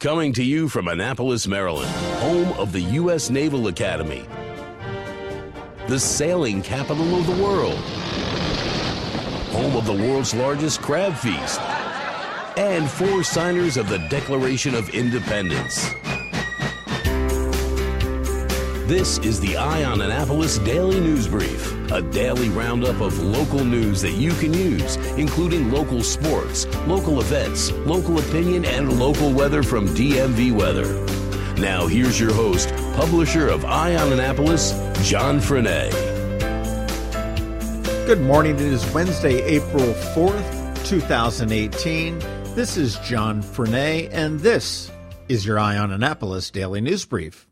Coming to you from Annapolis, Maryland, home of the U.S. Naval Academy, the sailing capital of the world, home of the world's largest crab feast, and 4 signers of the Declaration of Independence. This is the Eye on Annapolis Daily News Brief, a daily roundup of local news that you can use, including local sports, local events, local opinion, and local weather from DMV Weather. Now here's your host, publisher of Eye on Annapolis, John Frenaye. Good morning. It is Wednesday, April 4th, 2018. This is John Frenaye, and this is your Eye on Annapolis Daily News Brief.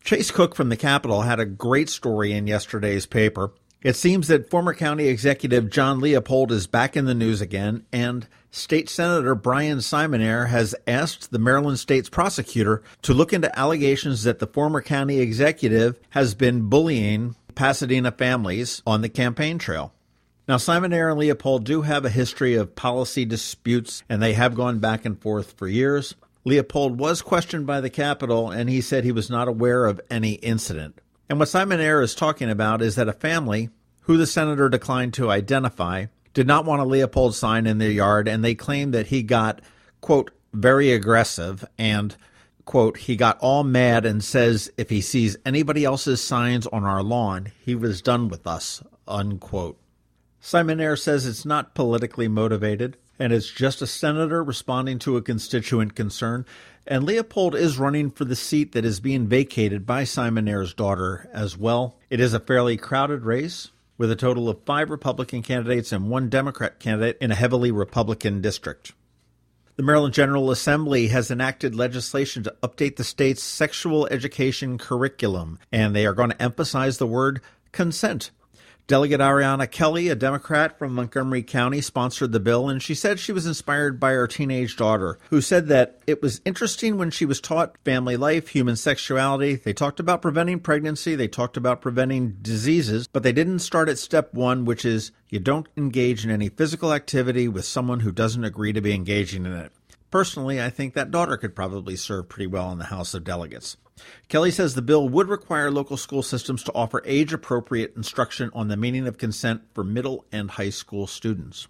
Chase Cook from the Capitol had a great story in yesterday's paper. It seems that former County Executive John Leopold is back in the news again, and State Senator Brian Simonaire has asked the Maryland State's prosecutor to look into allegations that the former county executive has been bullying Pasadena families on the campaign trail. Now, Simonaire and Leopold do have a history of policy disputes, and they have gone back and forth for years. Leopold was questioned by the Capitol, and he said he was not aware of any incident. And what Simonaire is talking about is that a family, who the senator declined to identify, did not want a Leopold sign in their yard, and they claimed that he got, quote, very aggressive, and, quote, he got all mad and says if he sees anybody else's signs on our lawn, he was done with us, unquote. Simonaire says it's not politically motivated, and it's just a senator responding to a constituent concern, and Leopold is running for the seat that is being vacated by Simonaire's daughter as well. It is a fairly crowded race, with a total of 5 Republican candidates and 1 Democrat candidate in a heavily Republican district. The Maryland General Assembly has enacted legislation to update the state's sexual education curriculum, and they are going to emphasize the word consent. Delegate Ariana Kelly, a Democrat from Montgomery County, sponsored the bill, and she said she was inspired by her teenage daughter, who said that it was interesting when she was taught family life, human sexuality. They talked about preventing pregnancy, they talked about preventing diseases, but they didn't start at step 1, which is you don't engage in any physical activity with someone who doesn't agree to be engaging in it. Personally, I think that daughter could probably serve pretty well in the House of Delegates. Kelly says the bill would require local school systems to offer age-appropriate instruction on the meaning of consent for middle and high school students.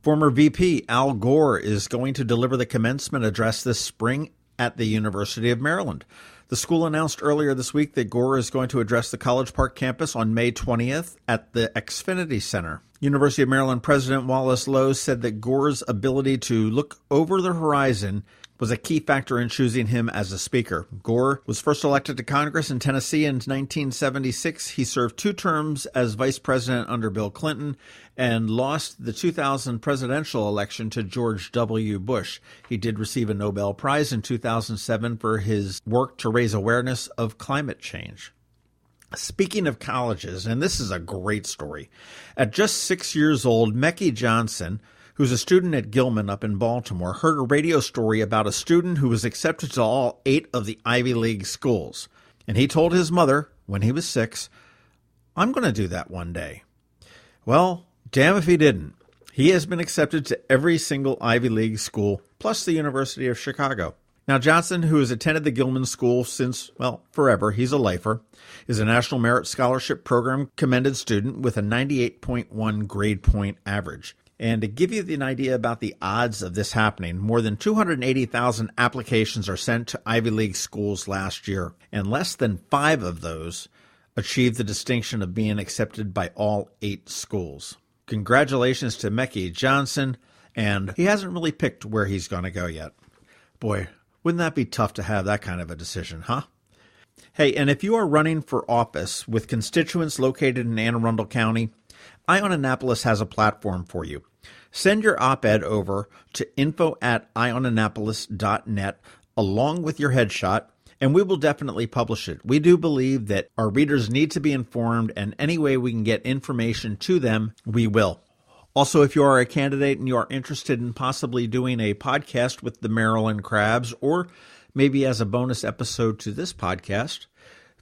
Former VP Al Gore is going to deliver the commencement address this spring at the University of Maryland. The school announced earlier this week that Gore is going to address the College Park campus on May 20th at the Xfinity Center. University of Maryland President Wallace Lowe said that Gore's ability to look over the horizon was a key factor in choosing him as a speaker. Gore was first elected to Congress in Tennessee in 1976. He served 2 terms as vice president under Bill Clinton and lost the 2000 presidential election to George W. Bush. He did receive a Nobel Prize in 2007 for his work to raise awareness of climate change. Speaking of colleges, and this is a great story, at just 6 years old, Mecky Johnson, who's a student at Gilman up in Baltimore, heard a radio story about a student who was accepted to all 8 of the Ivy League schools. And he told his mother, when he was 6, I'm going to do that one day. Well, damn if he didn't. He has been accepted to every single Ivy League school, plus the University of Chicago. Now, Johnson, who has attended the Gilman School since, well, forever, he's a lifer, is a National Merit Scholarship Program commended student with a 98.1 grade point average. And to give you an idea about the odds of this happening, more than 280,000 applications are sent to Ivy League schools last year, and less than 5 of those achieved the distinction of being accepted by all 8 schools. Congratulations to Mecky Johnson, and he hasn't really picked where he's going to go yet. Boy, wouldn't that be tough to have that kind of a decision, huh? Hey, and if you are running for office with constituents located in Anne Arundel County, Eye on Annapolis has a platform for you. Send your op-ed over to info@eyeonannapolis.net along with your headshot, and we will definitely publish it. We do believe that our readers need to be informed, and any way we can get information to them, we will. Also, if you are a candidate and you are interested in possibly doing a podcast with the Maryland Crabs, or maybe as a bonus episode to this podcast,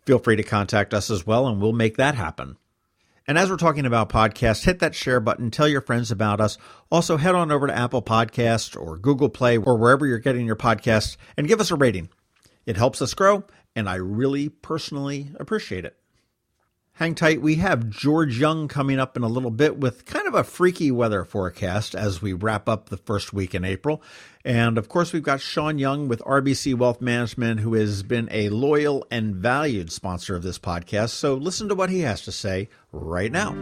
feel free to contact us as well, and we'll make that happen. And as we're talking about podcasts, hit that share button, tell your friends about us. Also, head on over to Apple Podcasts or Google Play or wherever you're getting your podcasts and give us a rating. It helps us grow, and I really personally appreciate it. Hang tight. We have George Young coming up in a little bit with kind of a freaky weather forecast as we wrap up the first week in April. And of course, we've got Sean Young with RBC Wealth Management, who has been a loyal and valued sponsor of this podcast. So listen to what he has to say right now.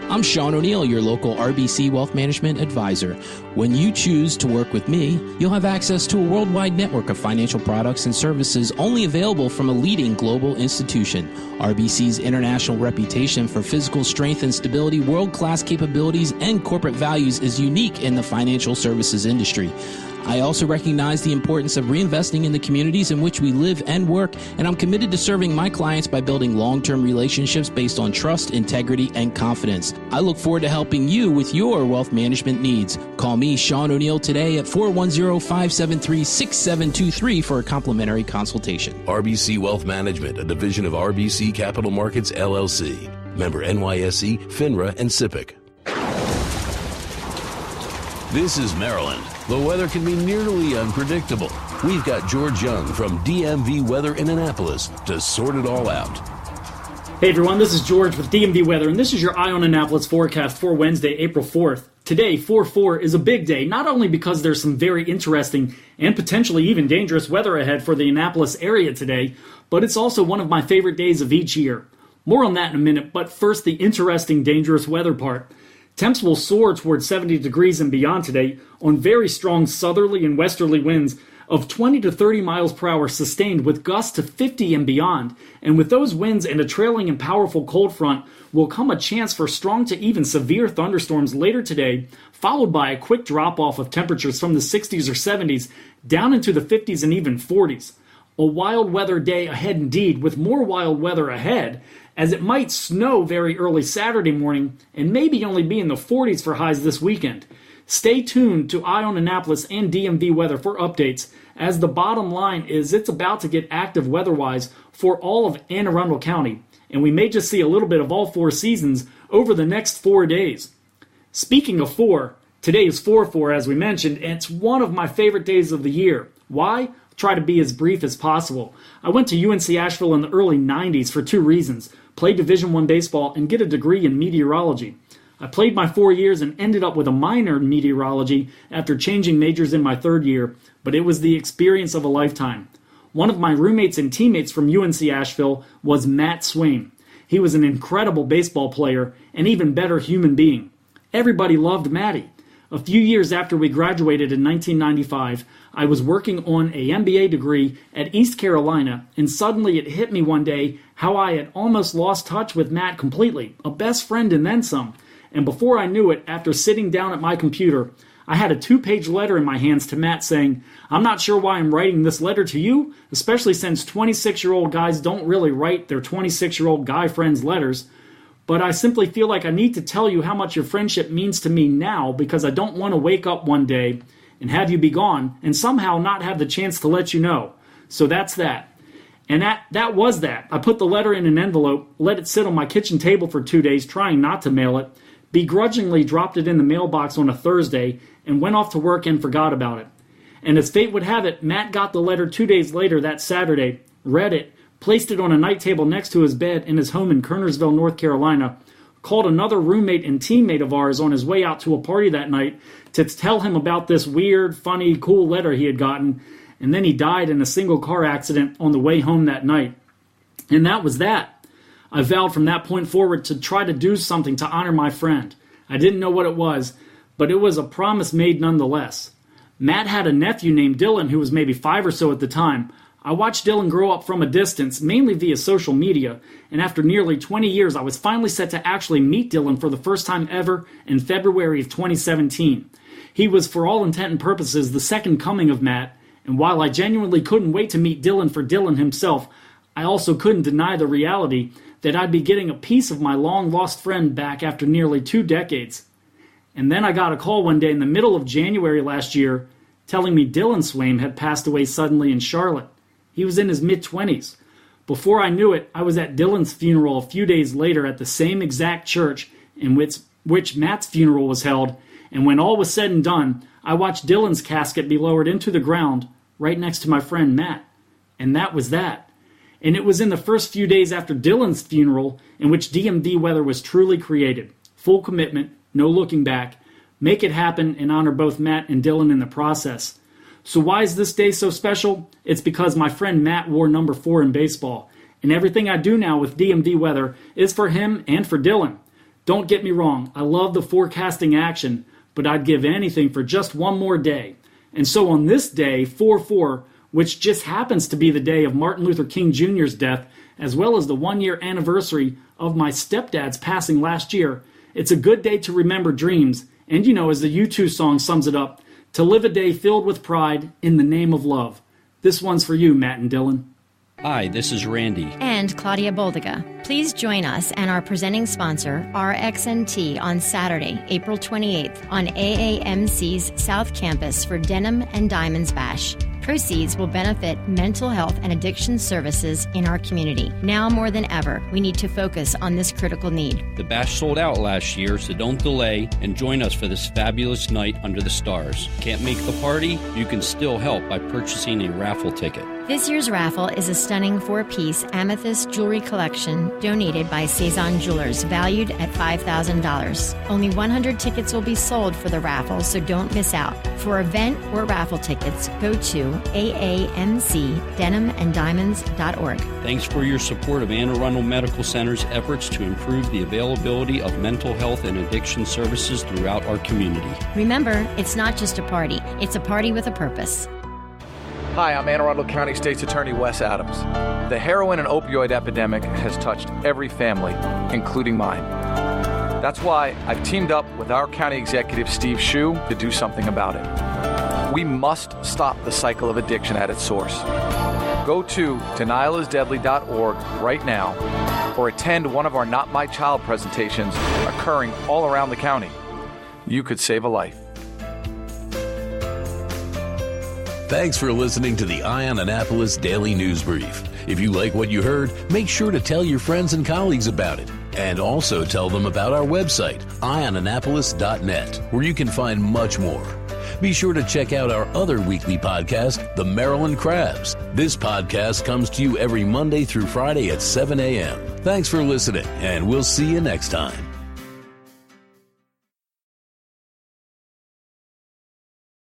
I'm Sean ONeill, your local RBC Wealth Management advisor. When you choose to work with me, you'll have access to a worldwide network of financial products and services only available from a leading global institution. RBC's international reputation for physical strength and stability, world-class capabilities, and corporate values is unique in the financial services industry. I also recognize the importance of reinvesting in the communities in which we live and work, and I'm committed to serving my clients by building long-term relationships based on trust, integrity, and confidence. I look forward to helping you with your wealth management needs. Call me, Sean ONeill, today at 410-573-6723 for a complimentary consultation. RBC Wealth Management, a division of RBC Capital Markets, LLC. Member NYSE, FINRA, and SIPC. This is Maryland. The weather can be nearly unpredictable. We've got George Young from DMV Weather in Annapolis to sort it all out. Hey everyone, this is George with DMV Weather, and this is your Eye on Annapolis forecast for Wednesday, April 4th. Today, 4-4, is a big day, not only because there's some very interesting and potentially even dangerous weather ahead for the Annapolis area today, but it's also one of my favorite days of each year. More on that in a minute, but first the interesting, dangerous weather part. Temps will soar towards 70 degrees and beyond today on very strong southerly and westerly winds of 20 to 30 miles per hour sustained with gusts to 50 and beyond. And with those winds and a trailing and powerful cold front will come a chance for strong to even severe thunderstorms later today, followed by a quick drop-off of temperatures from the 60s or 70s down into the 50s and even 40s. A wild weather day ahead indeed, with more wild weather ahead, as it might snow very early Saturday morning and maybe only be in the 40s for highs this weekend. Stay tuned to Eye on Annapolis and DMV Weather for updates, as the bottom line is it's about to get active weather-wise for all of Anne Arundel County, and we may just see a little bit of all four seasons over the next 4 days. Speaking of 4, today is 4-4 as we mentioned, and it's one of my favorite days of the year. Why? Try to be as brief as possible. I went to UNC Asheville in the early 90s for 2 reasons: play Division I baseball and get a degree in meteorology. I played my 4 years and ended up with a minor in meteorology after changing majors in my 3rd year, but it was the experience of a lifetime. One of my roommates and teammates from UNC Asheville was Matt Swain. He was an incredible baseball player and even better human being. Everybody loved Matty. A few years after we graduated in 1995, I was working on an MBA degree at East Carolina, and suddenly it hit me one day how I had almost lost touch with Matt completely, a best friend and then some. And before I knew it, after sitting down at my computer, I had a 2-page letter in my hands to Matt saying, "I'm not sure why I'm writing this letter to you, especially since 26-year-old guys don't really write their 26-year-old guy friends letters. But I simply feel like I need to tell you how much your friendship means to me now, because I don't want to wake up one day and have you be gone and somehow not have the chance to let you know. So that's that." And that was that. I put the letter in an envelope, let it sit on my kitchen table for 2 days, trying not to mail it, begrudgingly dropped it in the mailbox on a Thursday, and went off to work and forgot about it. And as fate would have it, Matt got the letter 2 days later that Saturday, read it, placed it on a night table next to his bed in his home in Kernersville, North Carolina, called another roommate and teammate of ours on his way out to a party that night to tell him about this weird, funny, cool letter he had gotten, and then he died in a single car accident on the way home that night. And that was that. I vowed from that point forward to try to do something to honor my friend. I didn't know what it was, but it was a promise made nonetheless. Matt had a nephew named Dylan who was maybe 5 or so at the time. I watched Dylan grow up from a distance, mainly via social media, and after nearly 20 years, I was finally set to actually meet Dylan for the first time ever in February of 2017. He was, for all intent and purposes, the second coming of Matt, and while I genuinely couldn't wait to meet Dylan for Dylan himself, I also couldn't deny the reality that I'd be getting a piece of my long-lost friend back after nearly 2 decades. And then I got a call one day in the middle of January last year telling me Dylan Swain had passed away suddenly in Charlotte. He was in his mid-20s. Before I knew it, I was at Dylan's funeral a few days later at the same exact church in which Matt's funeral was held, and when all was said and done, I watched Dylan's casket be lowered into the ground right next to my friend Matt. And that was that. And it was in the first few days after Dylan's funeral in which DMV Weather was truly created. Full commitment, no looking back. Make it happen and honor both Matt and Dylan in the process. So why is this day so special? It's because my friend Matt wore number 4 in baseball. And everything I do now with DMV Weather is for him and for Dylan. Don't get me wrong, I love the forecasting action, but I'd give anything for just one more day. And so on this day, 4/4, which just happens to be the day of Martin Luther King Jr.'s death, as well as the 1-year anniversary of my stepdad's passing last year, it's a good day to remember dreams, and as the U2 song sums it up, to live a day filled with pride in the name of love. This one's for you, Matt and Dylan. Hi, this is Randy. And Claudia Boldiga. Please join us and our presenting sponsor, RXNT, on Saturday, April 28th on AAMC's South Campus for Denim and Diamonds Bash. Proceeds will benefit mental health and addiction services in our community. Now more than ever, we need to focus on this critical need. The bash sold out last year, so don't delay and join us for this fabulous night under the stars. Can't make the party? You can still help by purchasing a raffle ticket. This year's raffle is a stunning 4-piece amethyst jewelry collection donated by Cezanne Jewelers, valued at $5,000. Only 100 tickets will be sold for the raffle, so don't miss out. For event or raffle tickets, go to aamcdenimanddiamonds.org. Thanks for your support of Anne Arundel Medical Center's efforts to improve the availability of mental health and addiction services throughout our community. Remember, it's not just a party, it's a party with a purpose. Hi, I'm Anne Arundel County State's Attorney Wes Adams. The heroin and opioid epidemic has touched every family, including mine. That's why I've teamed up with our county executive, Steve Shue, to do something about it. We must stop the cycle of addiction at its source. Go to denielisdeadly.org right now or attend one of our Not My Child presentations occurring all around the county. You could save a life. Thanks for listening to the Eye on Annapolis Daily News Brief. If you like what you heard, make sure to tell your friends and colleagues about it. And also tell them about our website, eyeonannapolis.net, where you can find much more. Be sure to check out our other weekly podcast, The Maryland Crabs. This podcast comes to you every Monday through Friday at 7 a.m. Thanks for listening, and we'll see you next time.